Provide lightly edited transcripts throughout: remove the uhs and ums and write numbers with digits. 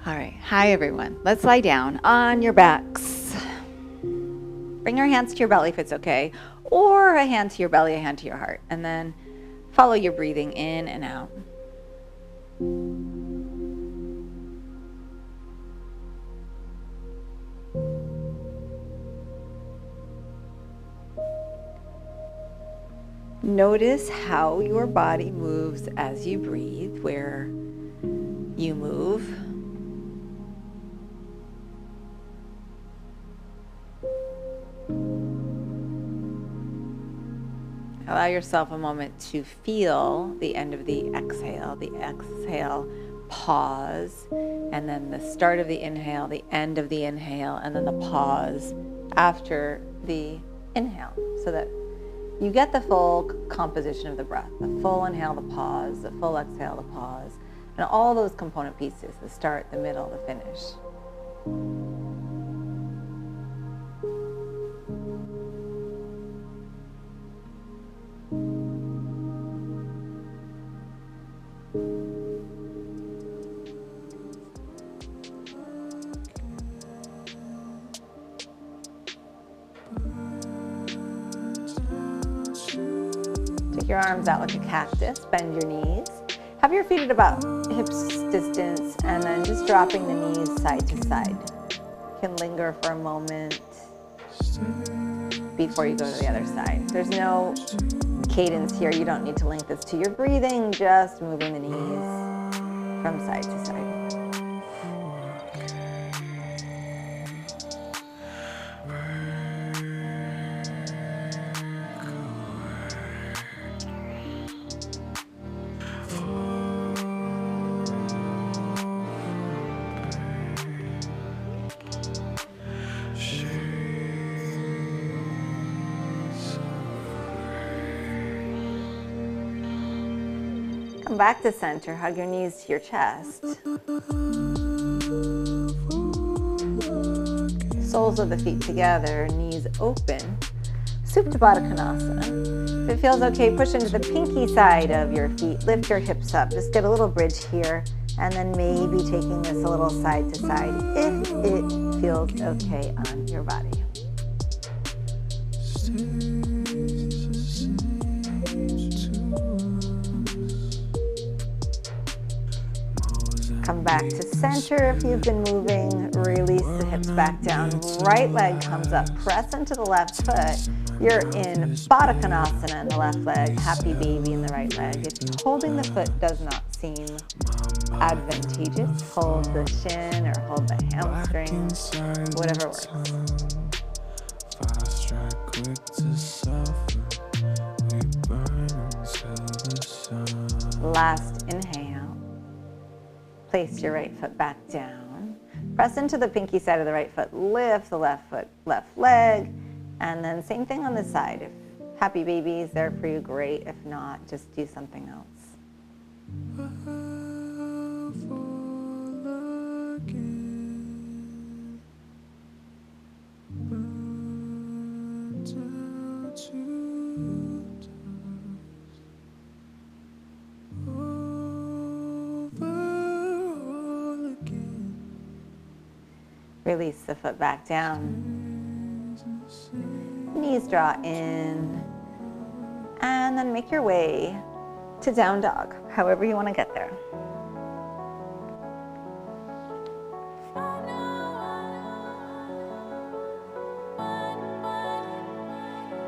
All right, hi everyone. Let's lie down on your backs. Bring your hands to your belly if it's okay, or a hand to your belly, a hand to your heart, and then follow your breathing in and out. Notice how your body moves as you breathe, where you move. Allow yourself a moment to feel the end of the exhale, pause, and then the start of the inhale, the end of the inhale, and then the pause after the inhale, so that you get the full composition of the breath, the full inhale, the pause, the full exhale, the pause, and all those component pieces, the start, the middle, the finish. Take your arms out like a cactus, bend your knees. Have your feet at about hips distance, and then just dropping the knees side to side. You can linger for a moment before you go to the other side. There's no cadence here. You don't need to link this to your breathing, just moving the knees from side to side. Come back to center, hug your knees to your chest. Soles of the feet together, knees open. Supta Baddha Konasana. If it feels okay, push into the pinky side of your feet, lift your hips up. Just get a little bridge here, and then maybe taking this a little side to side if it feels okay on your body. Come back to center if you've been moving. Release the hips back down. Right leg comes up. Press into the left foot. You're in Baddha Konasana in the left leg. Happy baby in the right leg. If holding the foot does not seem advantageous, hold the shin or hold the hamstrings, whatever works. Last inhale. Place your right foot back down. Press into the pinky side of the right foot. Lift the left foot, left leg. And then same thing on this side. If happy baby is there for you, great. If not, just do something else. Release the foot back down. Knees draw in. And then make your way to down dog, however you want to get there.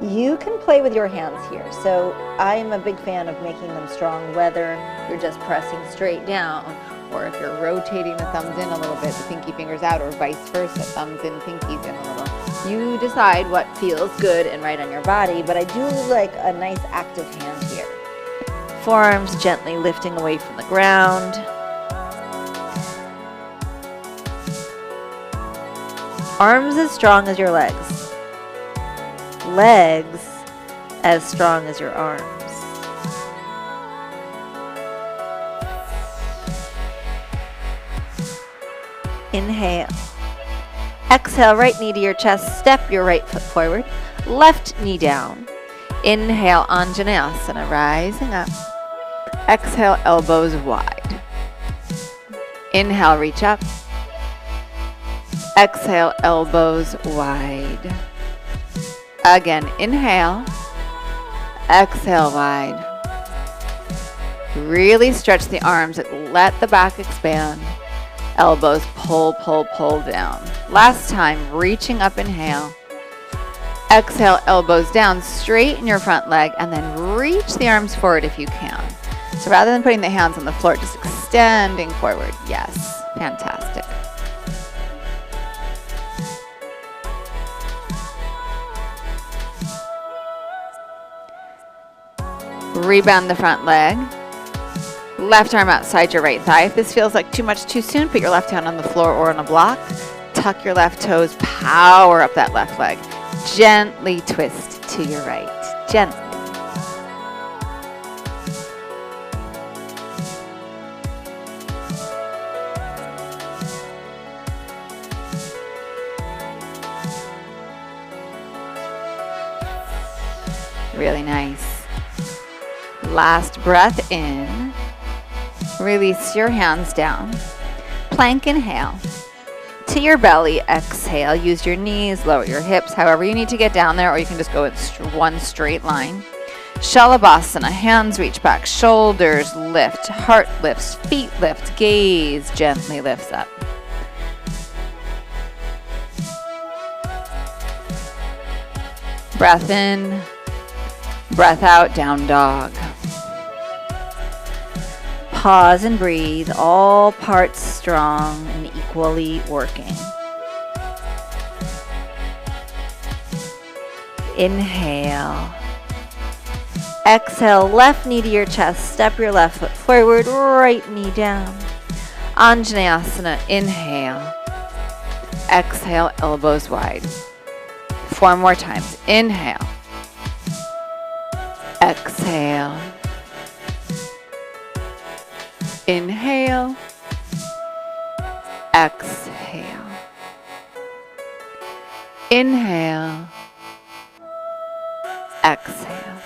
You can play with your hands here. So I am a big fan of making them strong, whether you're just pressing straight down, or if you're rotating the thumbs in a little bit, the pinky fingers out, or vice versa, thumbs in, pinkies in a little. You decide what feels good and right on your body, but I do like a nice active hand here. Forearms gently lifting away from the ground. Arms as strong as your legs. Legs as strong as your arms. Inhale. Exhale, right knee to your chest. Step your right foot forward. Left knee down. Inhale, Anjaneyasana, rising up. Exhale, elbows wide. Inhale, reach up. Exhale, elbows wide. Again, inhale. Exhale, wide. Really stretch the arms. Let the back expand. Elbows pull, pull, pull down. Last time, reaching up, inhale. Exhale, elbows down, straighten your front leg, and then reach the arms forward if you can. So rather than putting the hands on the floor, just extending forward. Yes, fantastic. Rebound the front leg. Left arm outside your right thigh. If this feels like too much too soon, put your left hand on the floor or on a block. Tuck your left toes, power up that left leg. Gently twist to your right. Gently. Really nice. Last breath in. Release your hands down. Plank inhale. To your belly, exhale. Use your knees, lower your hips, however you need to get down there, or you can just go in one straight line. Shalabhasana, hands reach back, shoulders lift, heart lifts, feet lift, gaze gently lifts up. Breath in, breath out, down dog. Pause and breathe, all parts strong and equally working. Inhale. Exhale, left knee to your chest, step your left foot forward, right knee down. Anjaneyasana, inhale. Exhale, elbows wide. 4 more times. Inhale. Exhale. Inhale. Exhale. Inhale. Exhale.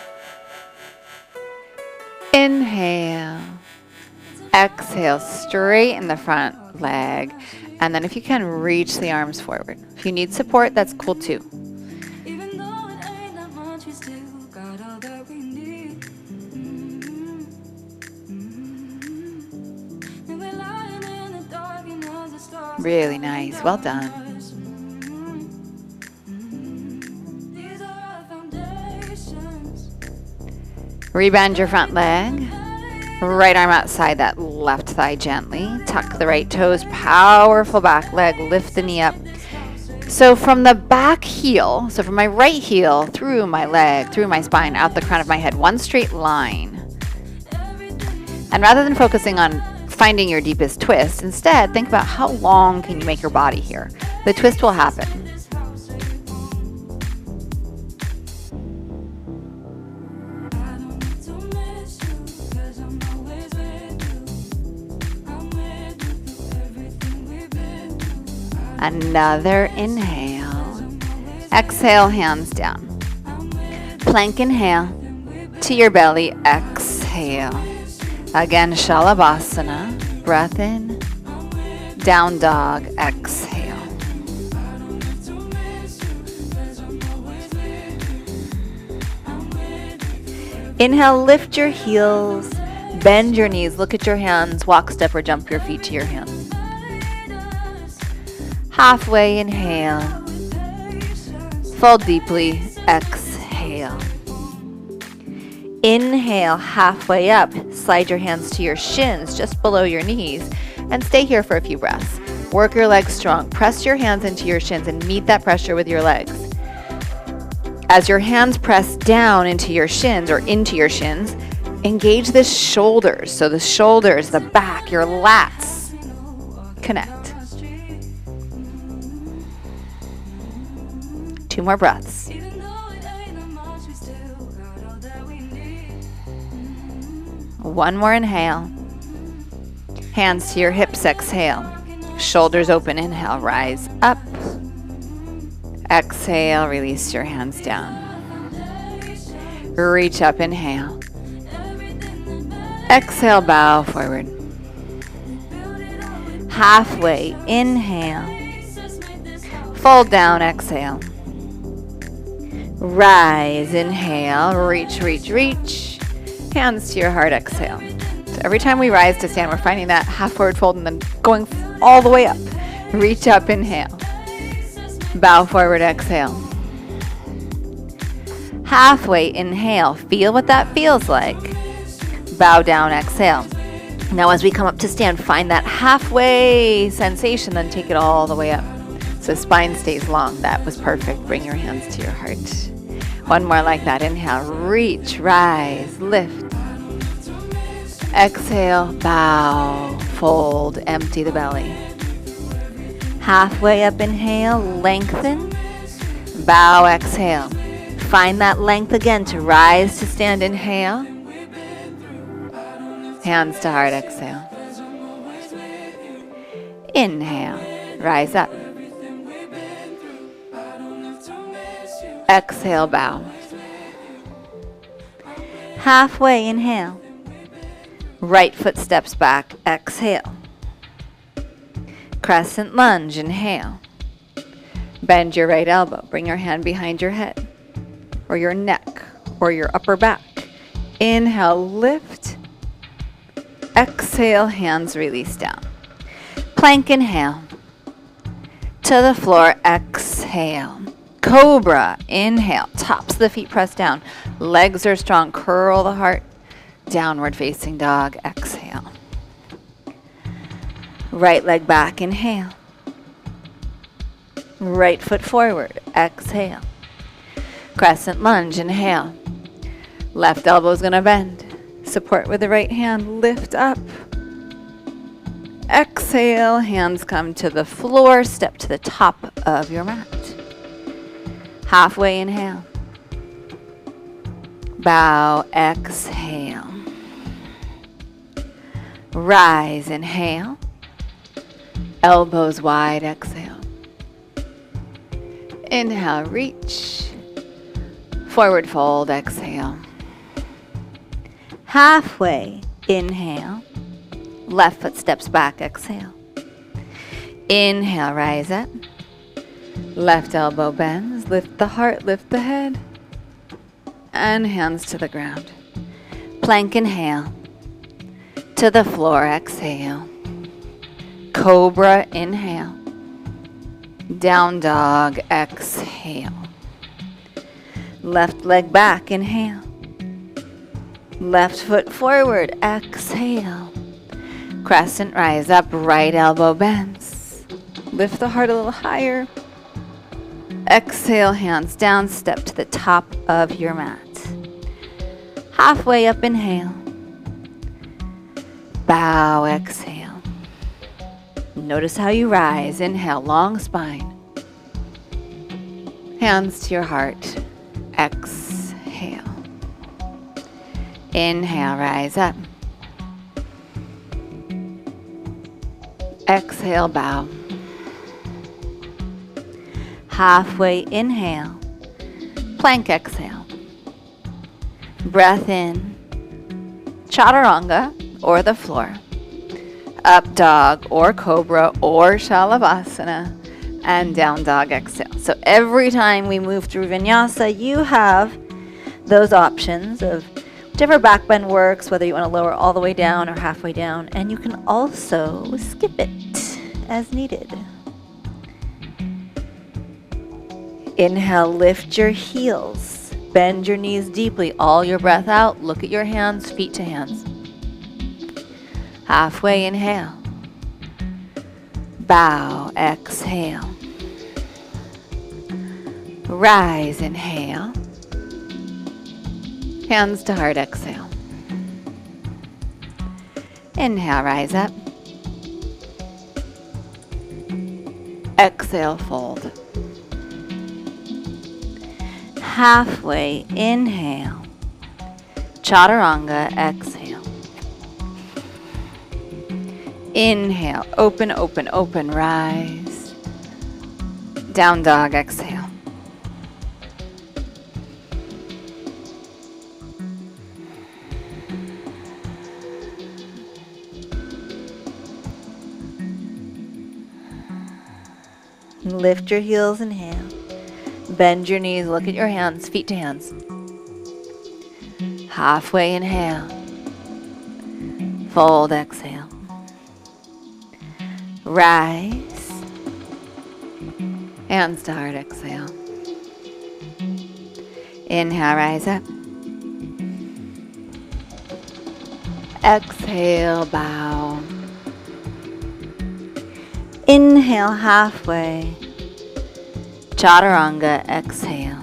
Inhale. Exhale. Straighten the front leg. And then if you can, reach the arms forward. If you need support, that's cool too. Really nice. Well done. Rebend your front leg. Right arm outside that left thigh gently. Tuck the right toes. Powerful back leg. Lift the knee up. So from the back heel, so from my right heel, through my leg, through my spine, out the crown of my head, one straight line. And rather than focusing on finding your deepest twist, instead think about how long can you make your body here. The twist will happen. Another inhale. Exhale, hands down. Plank inhale. To your belly, exhale. Again, Shalabhasana. Breath in. Down dog, exhale. Inhale, lift your heels. Bend your knees. Look at your hands. Walk, step, or jump your feet to your hands. Halfway, inhale. Fold deeply, exhale. Inhale, halfway up. Slide your hands to your shins, just below your knees, and stay here for a few breaths. Work your legs strong. Press your hands into your shins and meet that pressure with your legs. As your hands press down into your shins or into your shins, engage the shoulders. So the shoulders, the back, your lats connect. 2 more breaths. One more inhale. Hands to your hips, exhale. Shoulders open, inhale, rise up. Exhale, release your hands down. Reach up, inhale. Exhale, bow forward. Halfway, inhale. Fold down, exhale. Rise, inhale, reach, reach, reach. Hands to your heart, exhale. So every time we rise to stand, we're finding that half forward fold and then going all the way up. Reach up, inhale. Bow forward, exhale. Halfway, inhale. Feel what that feels like. Bow down, exhale. Now as we come up to stand, find that halfway sensation, then take it all the way up. So spine stays long. That was perfect. Bring your hands to your heart. One more like that. Inhale, reach, rise, lift. Exhale, bow, fold, empty the belly. Halfway up, inhale, lengthen. Bow, exhale. Find that length again to rise to stand, inhale. Hands to heart, exhale. Inhale, rise up. Exhale, bow. Halfway, inhale. Right foot steps back, exhale. Crescent lunge, inhale. Bend your right elbow. Bring your hand behind your head or your neck or your upper back. Inhale, lift. Exhale, hands release down. Plank, inhale. To the floor, exhale. Cobra, inhale. Tops of the feet press down. Legs are strong. Curl the heart. Downward facing dog, exhale. Right leg back, inhale. Right foot forward, exhale. Crescent lunge, inhale. Left elbow is going to bend. Support with the right hand, lift up. Exhale, hands come to the floor, step to the top of your mat. Halfway, inhale. Bow, exhale. Rise, inhale. Elbows wide, exhale. Inhale, reach. Forward fold, exhale. Halfway, inhale. Left foot steps back, exhale. Inhale, rise up. Left elbow bends, lift the heart, lift the head. And hands to the ground. Plank, inhale. To the floor, exhale. Cobra, inhale. Down dog, exhale. Left leg back, inhale. Left foot forward, exhale. Crescent rise up, right elbow bends. Lift the heart a little higher. Exhale, hands down, step to the top of your mat. Halfway up, inhale. Bow, exhale. Notice how you rise. Inhale, long spine. Hands to your heart. Exhale. Inhale, rise up. Exhale, bow. Halfway, inhale. Plank, exhale. Breath in. Chaturanga or the floor. Up dog or cobra or shalabhasana. And down dog, exhale. So every time we move through vinyasa, you have those options of whichever back bend works, whether you want to lower all the way down or halfway down. And you can also skip it as needed. Inhale, lift your heels. Bend your knees deeply. All your breath out. Look at your hands, feet to hands. Halfway, inhale. Bow, exhale. Rise, inhale. Hands to heart, exhale. Inhale, rise up. Exhale, fold. Halfway, inhale. Chaturanga, exhale. Inhale, open, open, open, rise. Down dog, exhale. Lift your heels, inhale. Bend your knees, look at your hands, feet to hands. Halfway, inhale. Fold, exhale. Rise. Hands to heart, exhale. Inhale, rise up. Exhale, bow. Inhale, halfway. Chaturanga, exhale.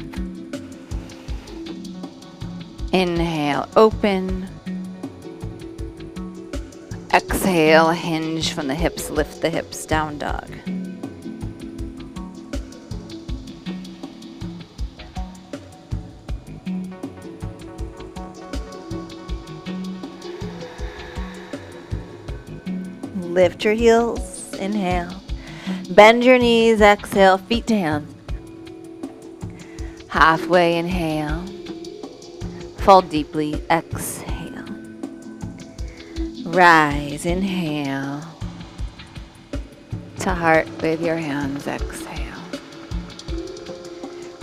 Inhale, open. Exhale, hinge from the hips, lift the hips, down dog. Lift your heels, inhale. Bend your knees, exhale, feet to hands. Halfway, inhale. Fold deeply, exhale. Rise, inhale. To heart with your hands, exhale.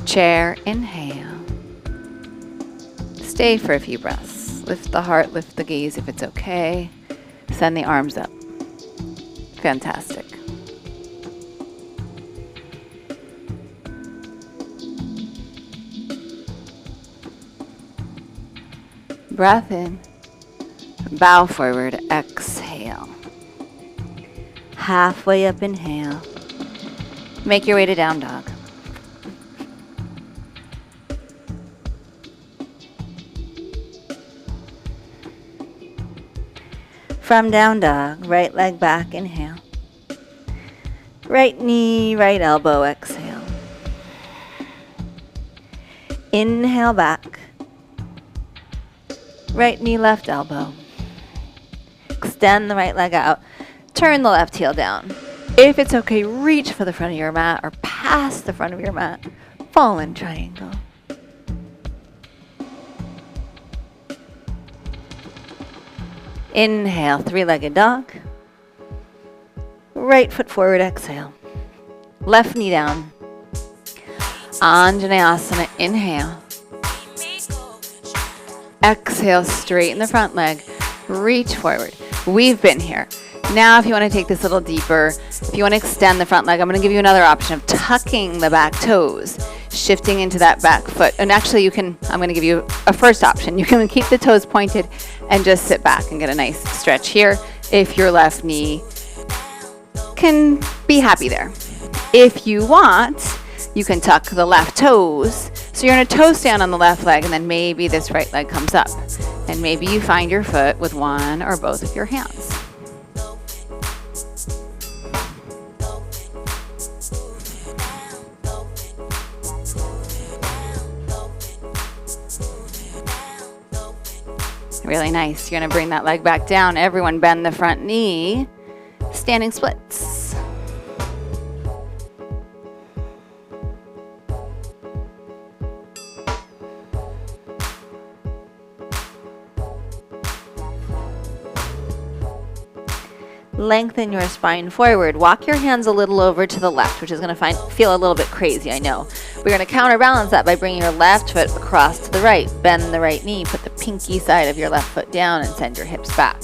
Chair, inhale. Stay for a few breaths. Lift the heart, lift the gaze if it's okay. Send the arms up. Fantastic. Breath in. Bow forward. Exhale. Halfway up, inhale. Make your way to down dog. From down dog, right leg back, inhale. Right knee, right elbow, exhale. Inhale back. Right knee, left elbow. Extend the right leg out. Turn the left heel down. If it's okay, reach for the front of your mat or past the front of your mat. Fallen triangle. Inhale, three-legged dog. Right foot forward, exhale. Left knee down. Anjaneyasana, inhale. Exhale, straighten the front leg. Reach forward. We've been here. Now if you want to take this a little deeper, if you want to extend the front leg, I'm going to give you another option of tucking the back toes, shifting into that back foot. And actually I'm going to give you a first option. You can keep the toes pointed and just sit back and get a nice stretch here if your left knee can be happy there. If you want, you can tuck the left toes. So you're going to toe stand on the left leg and then maybe this right leg comes up. And maybe you find your foot with one or both of your hands. Really nice. You're going to bring that leg back down. Everyone bend the front knee. Standing splits. Lengthen your spine forward. Walk your hands a little over to the left, which is going to feel a little bit crazy, I know. We're going to counterbalance that by bringing your left foot across to the right. Bend the right knee. Put the pinky side of your left foot down and send your hips back.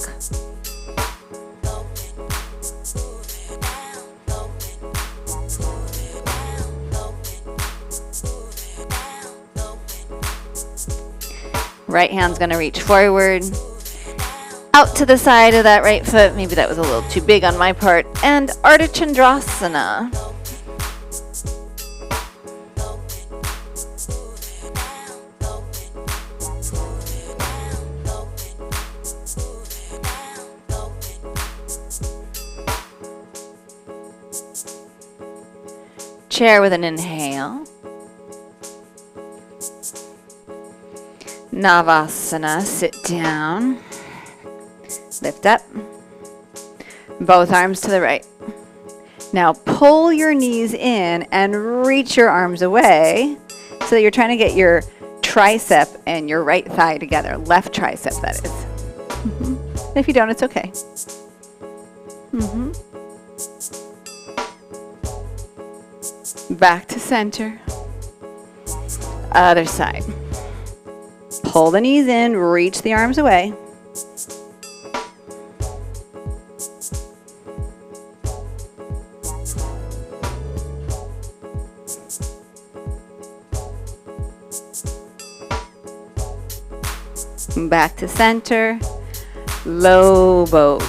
Right hand's going to reach forward. Out to the side of that right foot. Maybe that was a little too big on my part. And Ardha Chandrasana. Chair with an inhale. Navasana, sit down. Lift up. Both arms to the right. Now pull your knees in and reach your arms away so that you're trying to get your tricep and your right thigh together. Left tricep, that is. Mm-hmm. If you don't, it's okay. Mm-hmm. Back to center. Other side. Pull the knees in, reach the arms away. Back to center. Low boat.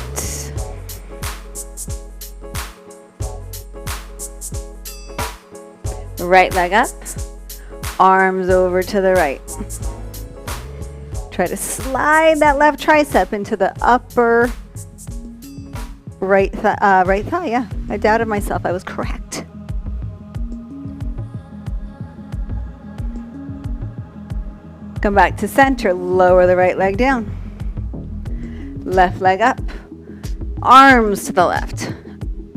Right leg up. Arms over to the right. Try to slide that left tricep into the upper right thigh. Yeah, I doubted myself. I was correct. Come back to center. Lower the right leg down. Left leg up. Arms to the left.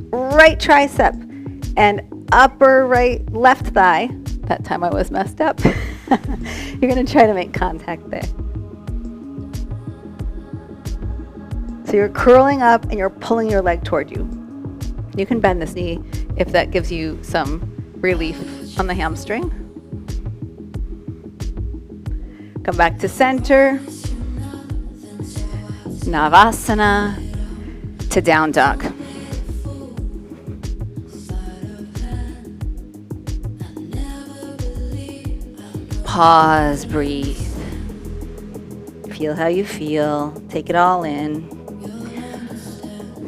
Right tricep and upper left thigh. That time I was messed up. You're going to try to make contact there. So you're curling up and you're pulling your leg toward you. You can bend this knee if that gives you some relief on the hamstring. Come back to center. Navasana to down dog. Pause, breathe. Feel how you feel. Take it all in.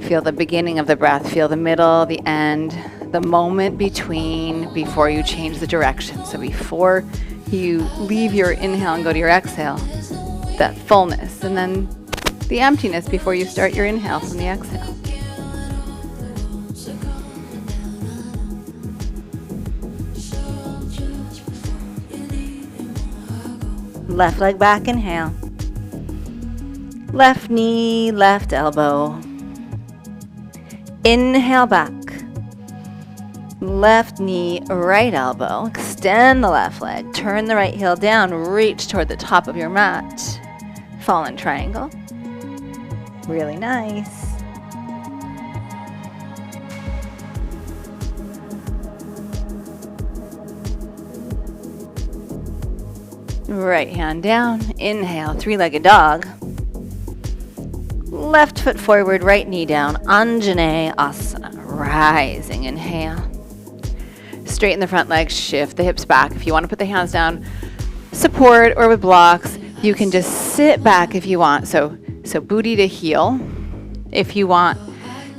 Feel the beginning of the breath. Feel the middle, the end, the moment before you change the direction. So before you leave your inhale and go to your exhale, that fullness. And then the emptiness before you start your inhale from the exhale. Left leg back, inhale. Left knee, left elbow. Inhale back. Left knee, right elbow. Extend the left leg. Turn the right heel down. Reach toward the top of your mat. Fallen triangle. Really nice. Right hand down. Inhale, three-legged dog. Left foot forward, right knee down. Anjaneyasana. Rising, inhale. Straighten the front leg, shift the hips back. If you want to put the hands down, support or with blocks, you can just sit back if you want. So booty to heel. If you want,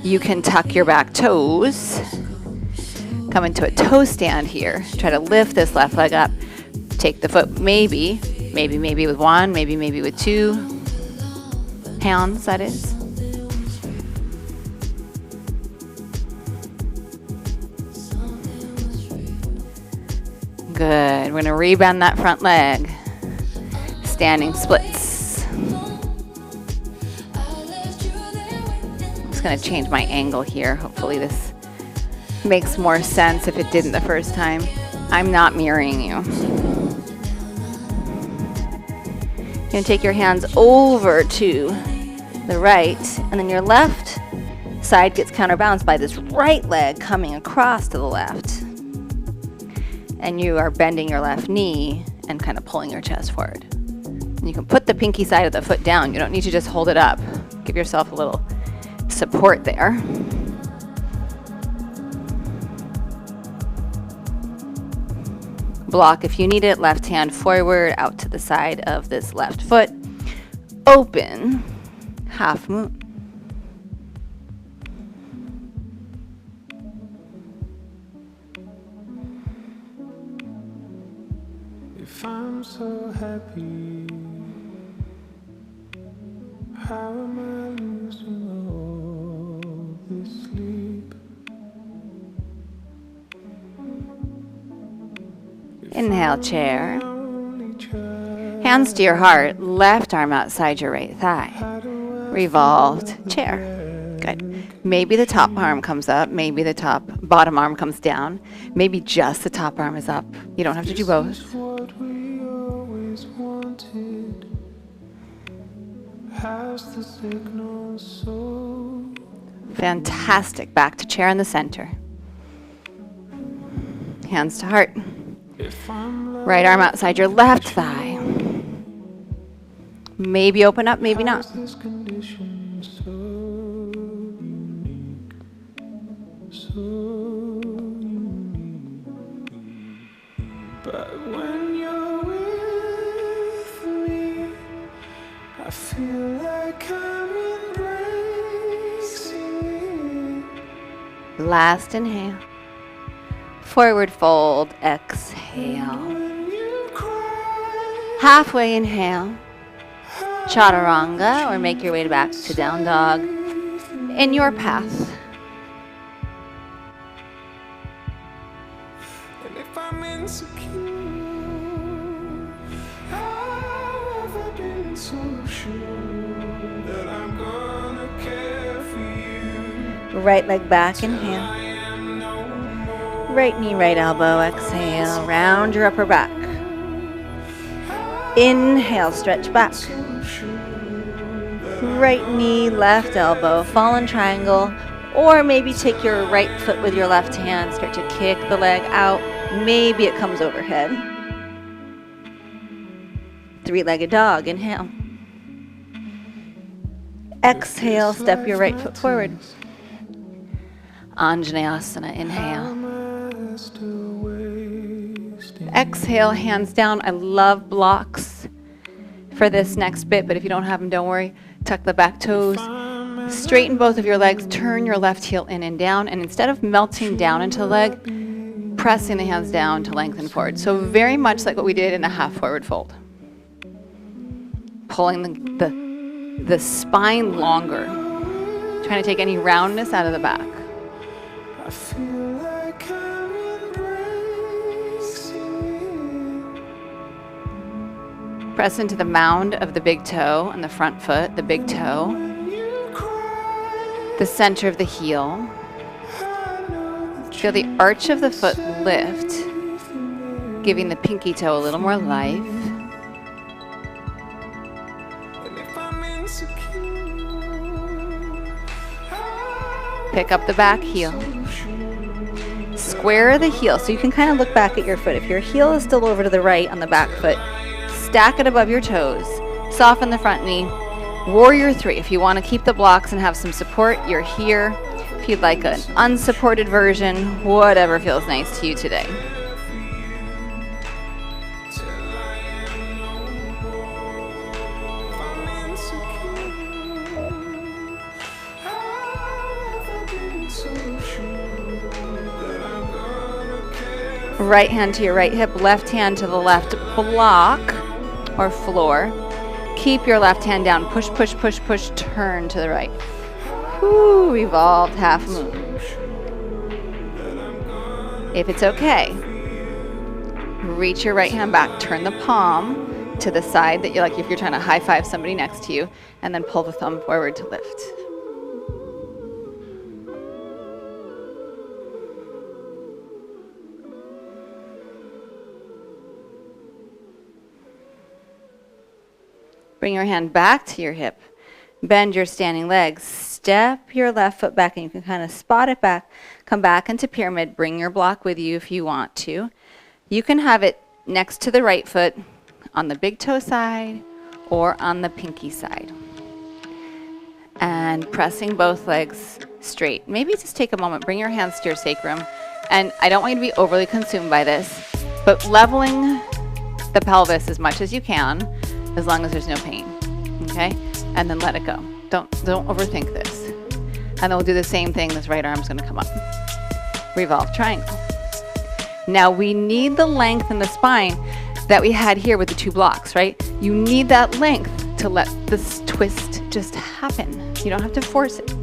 you can tuck your back toes. Come into a toe stand here. Try to lift this left leg up. Take the foot maybe with one, maybe with two hands, that is. Good. We're going to rebend that front leg. Standing splits. I'm just going to change my angle here. Hopefully this makes more sense if it didn't the first time. I'm not mirroring you. You're going to take your hands over to the right, and then your left side gets counterbalanced by this right leg coming across to the left. And you are bending your left knee and kind of pulling your chest forward. And you can put the pinky side of the foot down. You don't need to just hold it up. Give yourself a little support there. Block if you need it. Left hand forward, out to the side of this left foot. Open, half moon. If I'm so happy, how am I losing all this sleep? Inhale, chair. Hands to your heart, left arm outside your right thigh. Revolved chair. Good. Maybe the top arm comes up, maybe the bottom arm comes down, maybe just the top arm is up. You don't have to do both. Fantastic. Back to chair in the center. Hands to heart. Right arm outside your left thigh. Maybe open up, maybe not. This condition so unique, so unique. But when you're with me, I feel like I'm embracing you. Last inhale. Forward fold, exhale. When you cry, Halfway inhale. Chaturanga, or make your way back to down dog in your path. and if I'm insecure, have I been so sure that I'm gonna care for you? Right leg back, inhale. Right knee, right elbow, exhale. Round your upper back. Inhale, stretch back. Right knee, left elbow, fallen triangle, or maybe take your right foot with your left hand, start to kick the leg out. Maybe it comes overhead. Three-legged dog, inhale. Exhale, step your right foot forward. Anjaneyasana, inhale. Exhale, hands down. I love blocks for this next bit, but if you don't have them, don't worry. Tuck the back toes. Straighten both of your legs. Turn your left heel in and down. And instead of melting down into the leg, pressing the hands down to lengthen forward. So very much like what we did in a half forward fold. Pulling the spine longer. Trying to take any roundness out of the back. I feel like I'm embracing you. Press into the mound of the big toe on the front foot, the big toe, When you cry, the center of the heel. I know that Feel the arch of the foot lift, giving the pinky toe a little more life. and if I'm insecure, Pick up the back heel. Square the heel, so you can kind of look back at your foot. If your heel is still over to the right on the back foot, stack it above your toes. Soften the front knee. Warrior 3. If you want to keep the blocks and have some support, you're here. If you'd like an unsupported version, whatever feels nice to you today. Right hand to your right hip, left hand to the left block or floor. Keep your left hand down. Push, push, push, push. Turn to the right. Whoo, revolved half moon. If it's okay, reach your right hand back. Turn the palm to the side that you like if you're trying to high five somebody next to you, and then pull the thumb forward to lift. Bring your hand back to your hip. Bend your standing leg. Step your left foot back, and you can kind of spot it back. Come back into pyramid. Bring your block with you if you want to. You can have it next to the right foot on the big toe side or on the pinky side. And pressing both legs straight. Maybe just take a moment. Bring your hands to your sacrum. And I don't want you to be overly consumed by this, but leveling the pelvis as much as you can, as long as there's no pain, okay? And then let it go. Don't overthink this. And then we'll do the same thing. This right arm's gonna come up. Revolve triangle. Now we need the length in the spine that we had here with the two blocks, right? You need that length to let this twist just happen. You don't have to force it.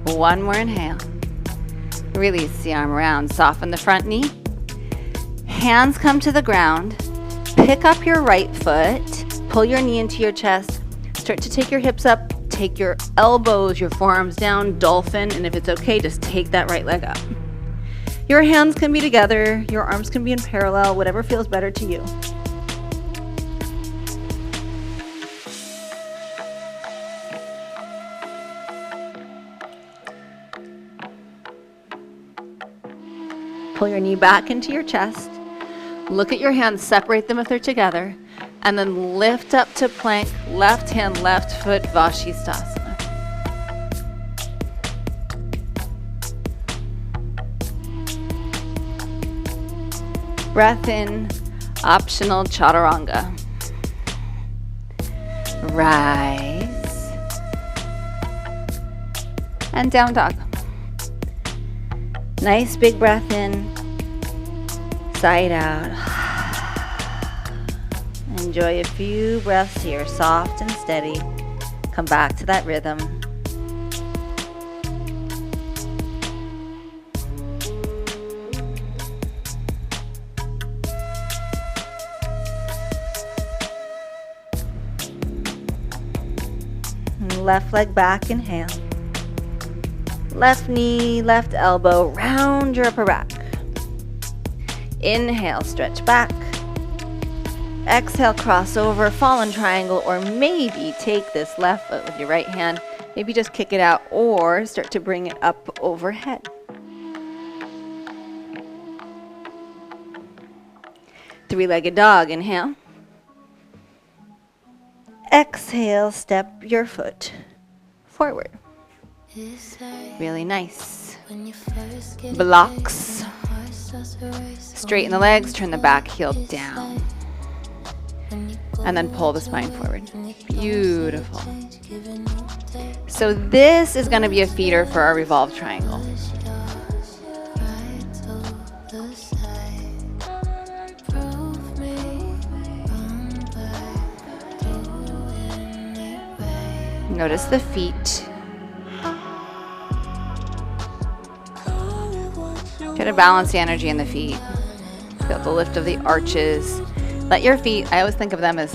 One more inhale. Release the arm around. Soften the front knee. Hands come to the ground. Pick up your right foot. Pull your knee into your chest. Start to take your hips up. Take your elbows, your forearms down, dolphin. And if it's okay, just take that right leg up. Your hands can be together. Your arms can be in parallel. Whatever feels better to you. Pull your knee back into your chest. Look at your hands, separate them if they're together, and then lift up to plank, left hand, left foot, Vashisthasana. Breath in, optional chaturanga. Rise. And down dog. Nice big breath in, side out. Enjoy a few breaths here, soft and steady. Come back to that rhythm. Left leg back, inhale. Left knee, left elbow, round your upper back. Inhale, stretch back. Exhale, cross over, fallen triangle, or maybe take this left foot with your right hand. Maybe just kick it out or start to bring it up overhead. Three-legged dog, inhale. Exhale, step your foot forward. Really nice. Blocks. Straighten the legs, turn the back heel down. And then pull the spine forward. Beautiful. So this is going to be a feeder for our revolved triangle. Notice the feet. Try to balance the energy in the feet. Feel the lift of the arches. Let your feet, I always think of them as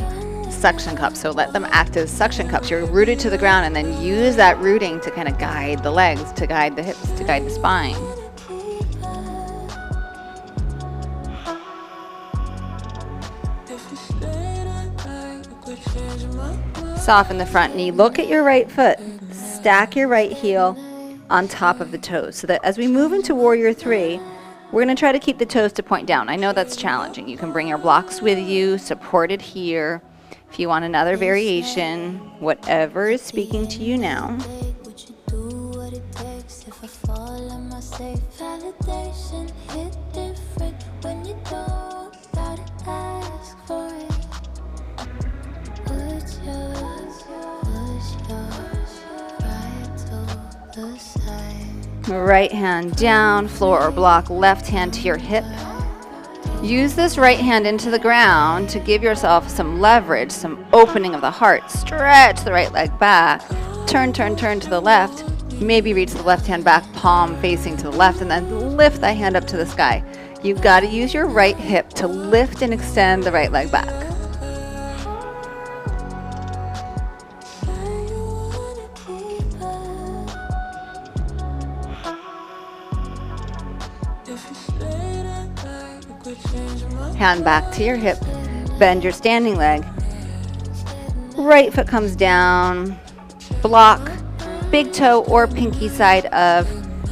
suction cups, so let them act as suction cups. You're rooted to the ground, and then use that rooting to kind of guide the legs, to guide the hips, to guide the spine. Soften the front knee. Look at your right foot. Stack your right heel on top of the toes so that as we move into Warrior 3, we're going to try to keep the toes to point down. I know that's challenging. You can bring your blocks with you, support it here. If you want another variation, whatever is speaking to you now. Right hand down, floor or block, left hand to your hip. Use this right hand into the ground to give yourself some leverage, some opening of the heart. Stretch the right leg back. Turn, turn, turn to the left. Maybe reach the left hand back, palm facing to the left, and then lift that hand up to the sky. You've got to use your right hip to lift and extend the right leg back. Hand back to your hip, bend your standing leg. Right foot comes down, block, big toe or pinky side of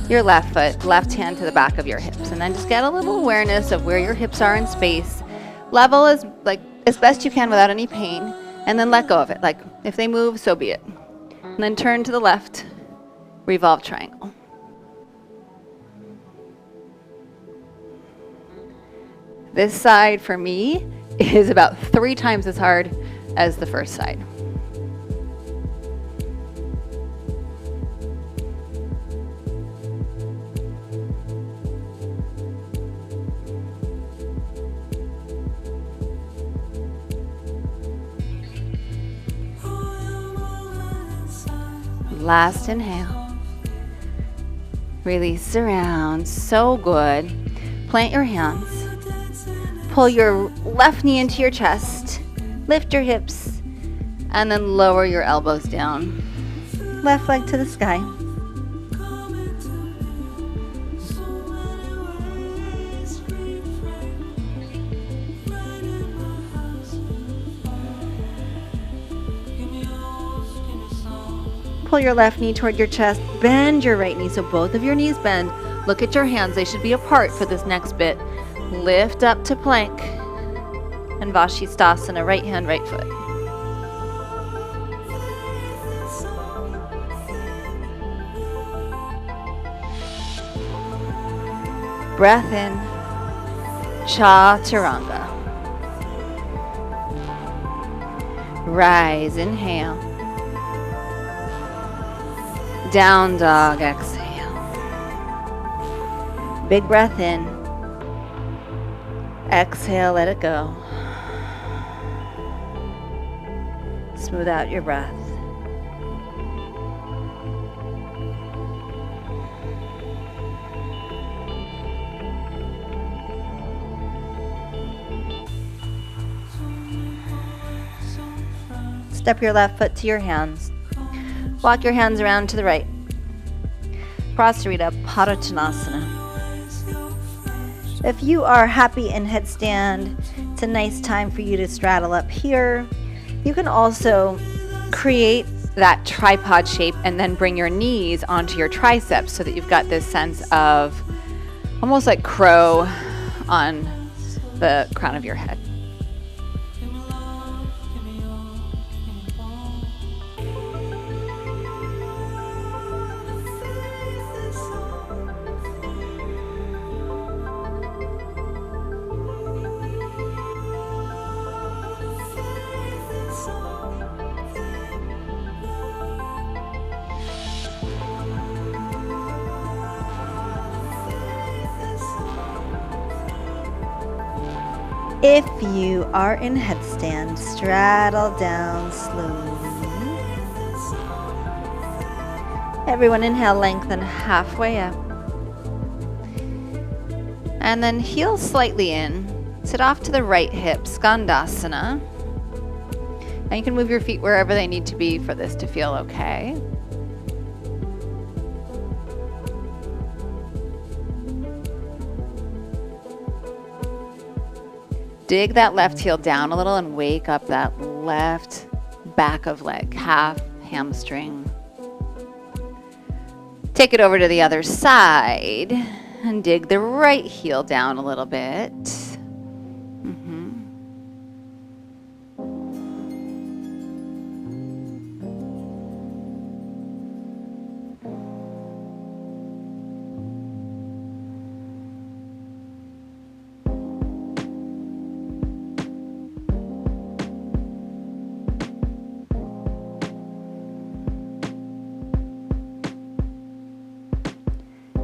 your left foot, left hand to the back of your hips. And then just get a little awareness of where your hips are in space. Level as best you can without any pain, and then let go of it. Like if they move, so be it. And then turn to the left, revolve triangle. This side for me is about 3 times as hard as the first side. Last inhale. Release around. So good. Plant your hands. Pull your left knee into your chest, lift your hips, and then lower your elbows down. Left leg to the sky. Pull your left knee toward your chest, bend your right knee so both of your knees bend. Look at your hands. They should be apart for this next bit. Lift up to plank. And Vashisthasana, right hand, right foot. Breath in. Chaturanga. Rise, inhale. Down dog, exhale. Big breath in. Exhale, let it go. Smooth out your breath. Step your left foot to your hands. Walk your hands around to the right. Prasarita Padottanasana. If you are happy in headstand, it's a nice time for you to straddle up here. You can also create that tripod shape and then bring your knees onto your triceps so that you've got this sense of almost like crow on the crown of your head. If you are in headstand, straddle down slowly. Everyone inhale, lengthen halfway up. And then heel slightly in. Sit off to the right hip, Skandasana. And you can move your feet wherever they need to be for this to feel okay. Dig that left heel down a little and wake up that left back of leg, calf, hamstring. Take it over to the other side and dig the right heel down a little bit.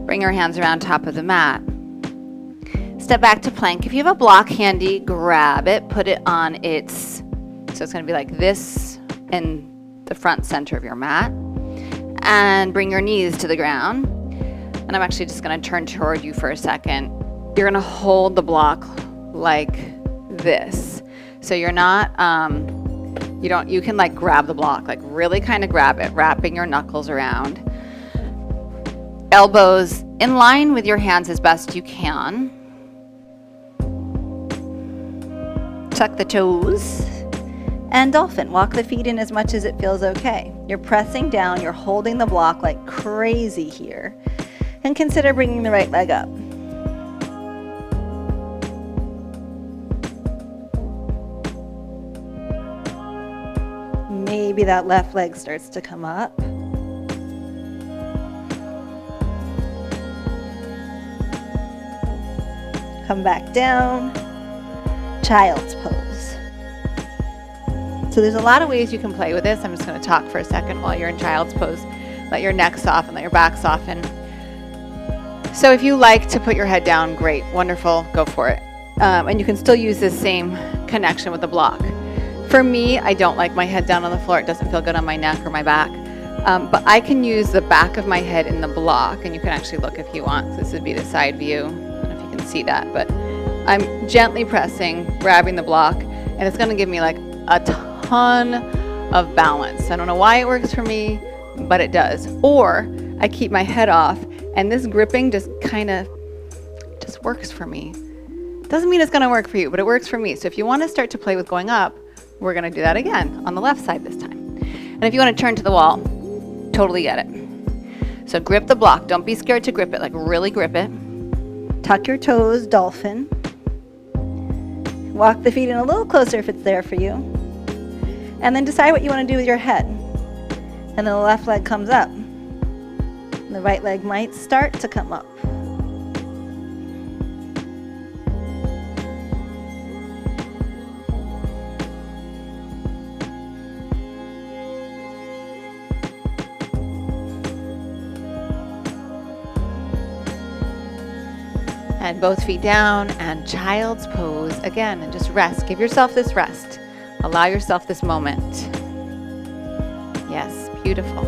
Bring your hands around top of the mat. Step back to plank. If you have a block handy, grab it, put it on its, so it's going to be like this in the front center of your mat. And bring your knees to the ground. And I'm actually just going to turn toward you for a second. You're going to hold the block like this. So you're not, you can like grab the block, like really kind of grab it, wrapping your knuckles around. Elbows in line with your hands as best you can. Tuck the toes. And dolphin, walk the feet in as much as it feels okay. You're pressing down, you're holding the block like crazy here. And consider bringing the right leg up. Maybe that left leg starts to come up. Come back down, child's pose. So there's a lot of ways you can play with this. I'm just going to talk for a second while you're in child's pose. Let your neck soften, let your back soften. So if you like to put your head down, great, wonderful, go for it. And you can still use this same connection with the block. For me, I don't like my head down on the floor. It doesn't feel good on my neck or my back. But I can use the back of my head in the block, and you can actually look if you want. This would be the side view. See that, but I'm gently pressing, grabbing the block, and it's going to give me like a ton of balance. I don't know why it works for me, but it does. Or I keep my head off, and this gripping just works for me. Doesn't mean it's going to work for you, but it works for me. So if you want to start to play with going up, we're going to do that again on the left side this time. And if you want to turn to the wall, totally get it. So grip the block. Don't be scared to grip it, like really grip it. Tuck your toes, dolphin. Walk the feet in a little closer if it's there for you. And then decide what you want to do with your head. And then the left leg comes up. And the right leg might start to come up. And both feet down and child's pose again, and just rest. Give yourself this rest. Allow yourself this moment. Yes, beautiful.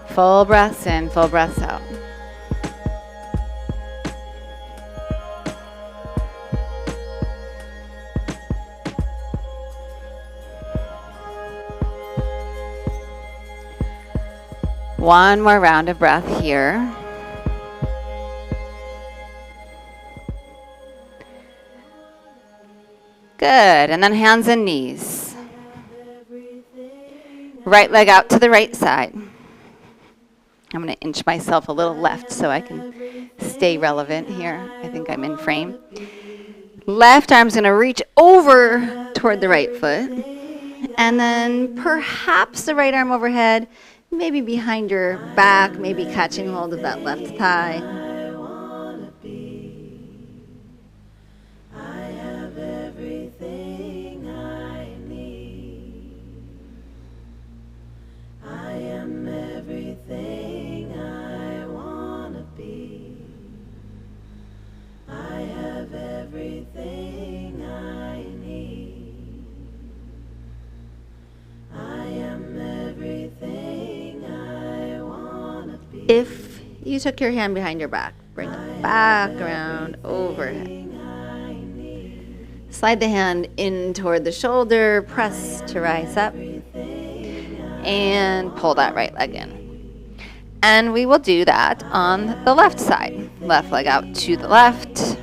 Full breaths in, full breaths out. One more round of breath here. Good, and then hands and knees. Right leg out to the right side. I'm going to inch myself a little left so I can stay relevant here. I think I'm in frame. Left arm's going to reach over toward the right foot. And then perhaps the right arm overhead, maybe behind your back, maybe catching hold of that left thigh. If you took your hand behind your back, bring it back around overhead. Slide the hand in toward the shoulder, press to rise up, and pull that right leg in. And we will do that on the left side. Left leg out to the left.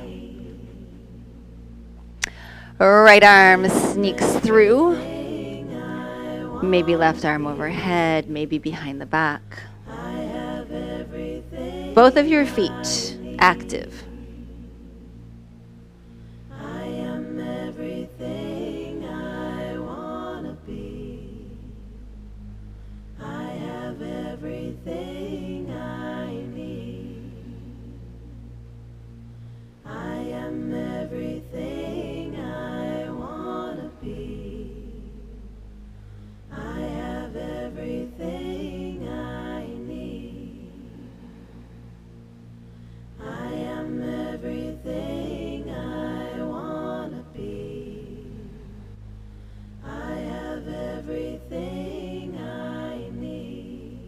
Right arm sneaks through. Maybe left arm overhead, maybe behind the back. Both of your feet active. I am everything I want to be. I have everything I need. I am everything I want to be. I have everything I need. I am everything I want to be. I have everything I need.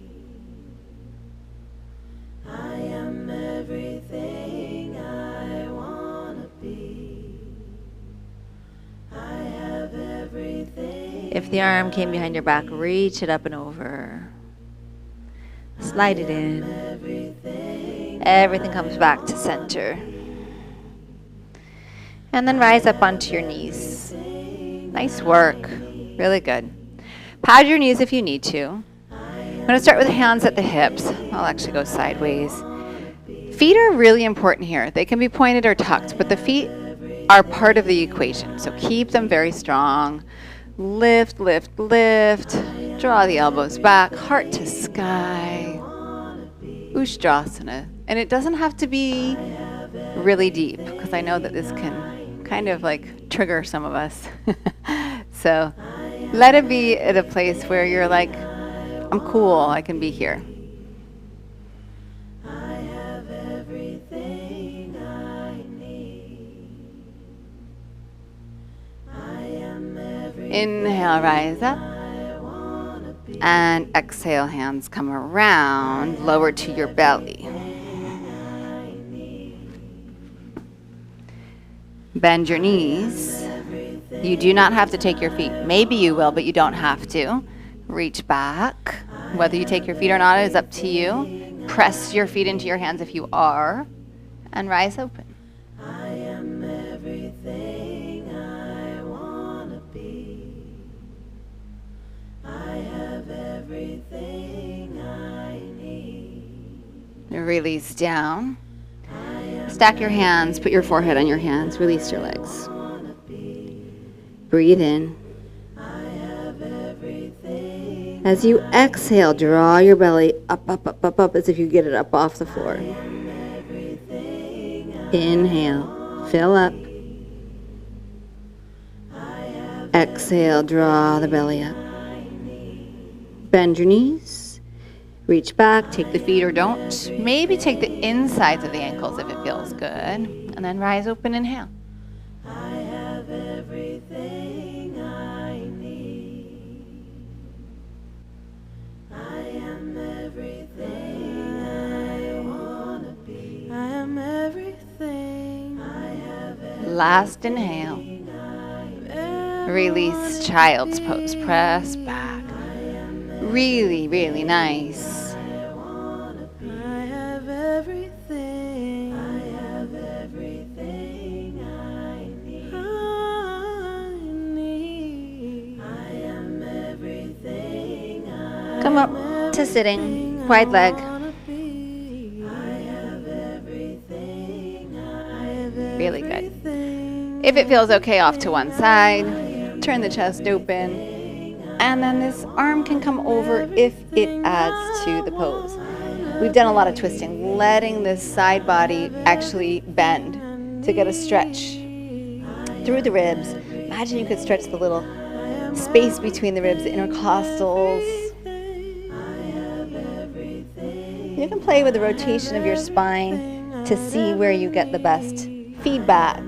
I am everything I want to be. I have everything. If the arm came behind your back, reach it up and over. Slide it in. Everything comes back to center. And then rise up onto your knees. Nice work. Really good. Pad your knees if you need to. I'm going to start with hands at the hips. I'll actually go sideways. Feet are really important here. They can be pointed or tucked, but the feet are part of the equation. So keep them very strong. Lift, lift, lift. Draw the elbows back. Heart to sky. Ustrasana. And it doesn't have to be really deep, because I know that this can kind of like trigger some of us. So let it be at a place where you're like, I'm cool, I can be here. I have everything I need. I am everything. Inhale, rise up. And exhale, hands come around, lower to your belly. Bend your knees. You do not have to take your feet. Maybe you will, but you don't have to. Reach back. Whether you take your feet or not is up to you. Press your feet into your hands if you are. And rise open. I am everything. Release down. Stack your hands, put your forehead on your hands, release your legs. Breathe in. As you exhale, draw your belly up, up, up, up, up, as if you get it up off the floor. Inhale, fill up. Exhale, draw the belly up. Bend your knees. Reach back, take the feet or don't. Maybe take the insides of the ankles if it feels good. And then rise open, inhale. Last inhale. Release child's pose. Press back. Really, really nice. Come up to sitting, wide leg. Really good. If it feels okay, off to one side, turn the chest open, and then this arm can come over if it adds to the pose. We've done a lot of twisting, letting this side body actually bend to get a stretch through the ribs. Imagine you could stretch the little space between the ribs, the intercostals. You can play with the rotation of your spine to see where you get the best feedback.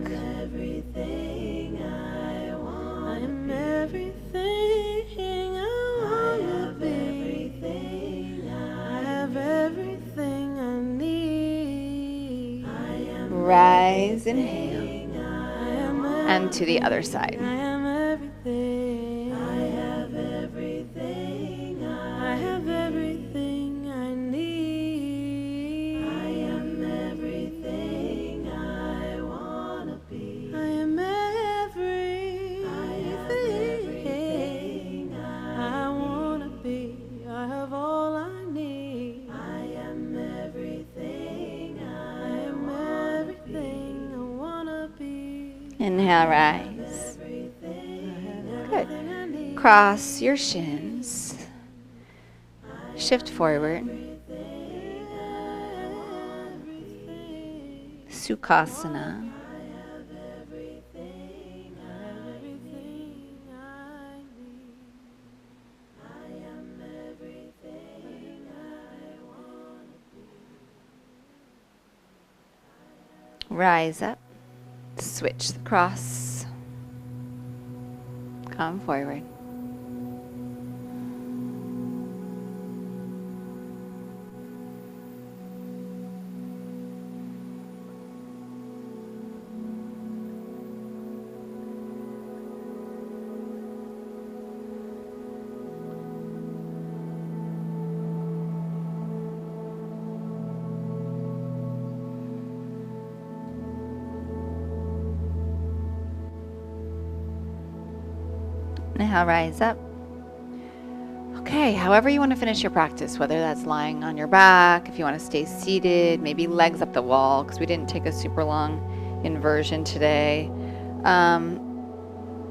Rise, inhale, and to the other side. Inhale, rise. Good. Cross your shins. Shift forward. Sukhasana. Rise up. Switch the cross. Come forward. Inhale, rise up. Okay, however you want to finish your practice, whether that's lying on your back, if you want to stay seated, maybe legs up the wall, because we didn't take a super long inversion today.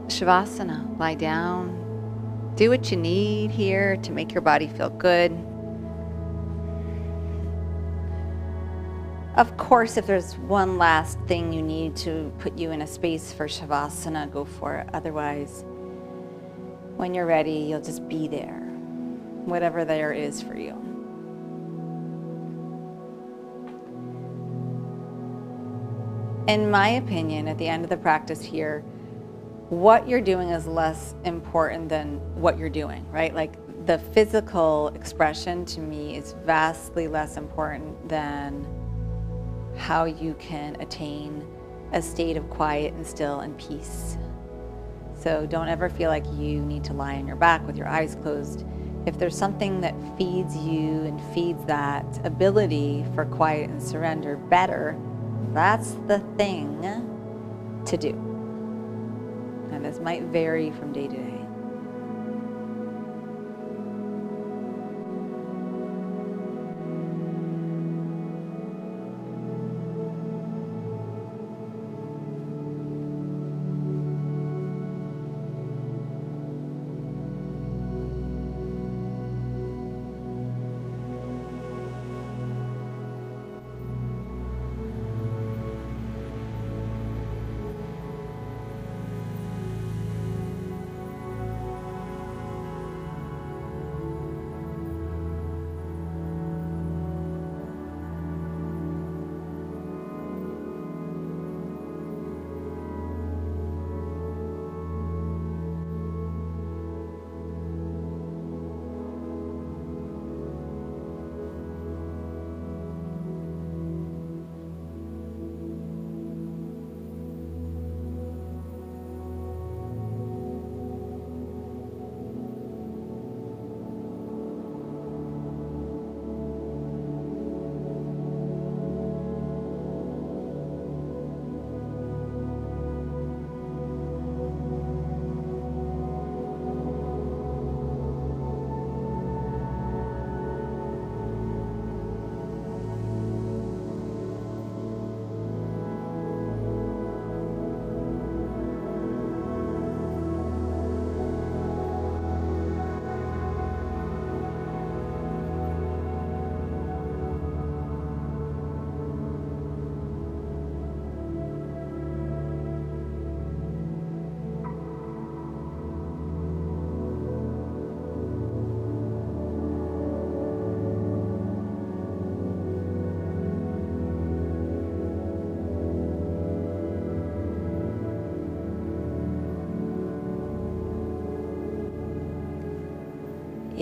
Shavasana, lie down. Do what you need here to make your body feel good. Of course, if there's one last thing you need to put you in a space for Shavasana, go for it. Otherwise, when you're ready, you'll just be there, whatever there is for you. In my opinion, at the end of the practice here, what you're doing is less important than what you're doing, right? Like the physical expression to me is vastly less important than how you can attain a state of quiet and still and peace. So don't ever feel like you need to lie on your back with your eyes closed. If there's something that feeds you and feeds that ability for quiet and surrender better, that's the thing to do. And this might vary from day to day.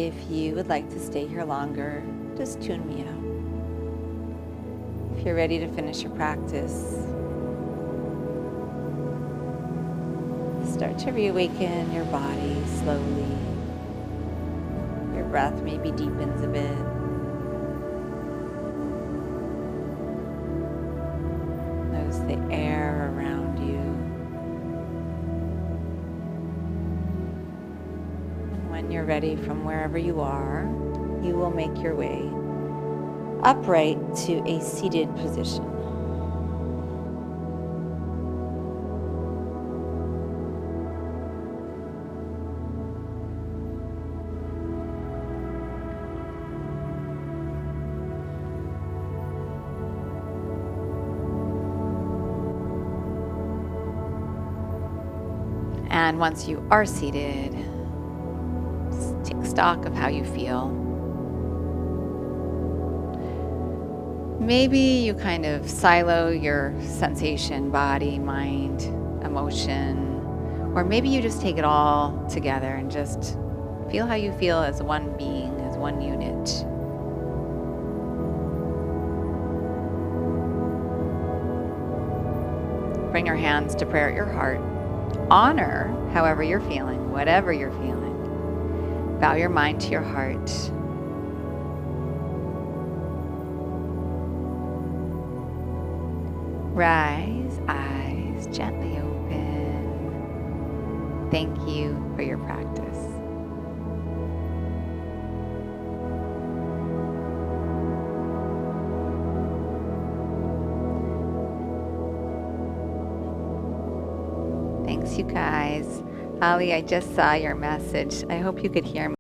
If you would like to stay here longer, just tune me out. If you're ready to finish your practice, start to reawaken your body slowly. Your breath maybe deepens a bit. Notice the air around you. And when you're ready from wherever you are, you will make your way upright to a seated position. And once you are seated, just take stock of how you feel. Maybe you kind of silo your sensation, body, mind, emotion, or maybe you just take it all together and just feel how you feel as one being, as one unit. Bring your hands to prayer at your heart. Honor however you're feeling, whatever you're feeling. Bow your mind to your heart. Rise, eyes gently open. Thank you for your practice. Thanks, you guys. Ali, I just saw your message. I hope you could hear me.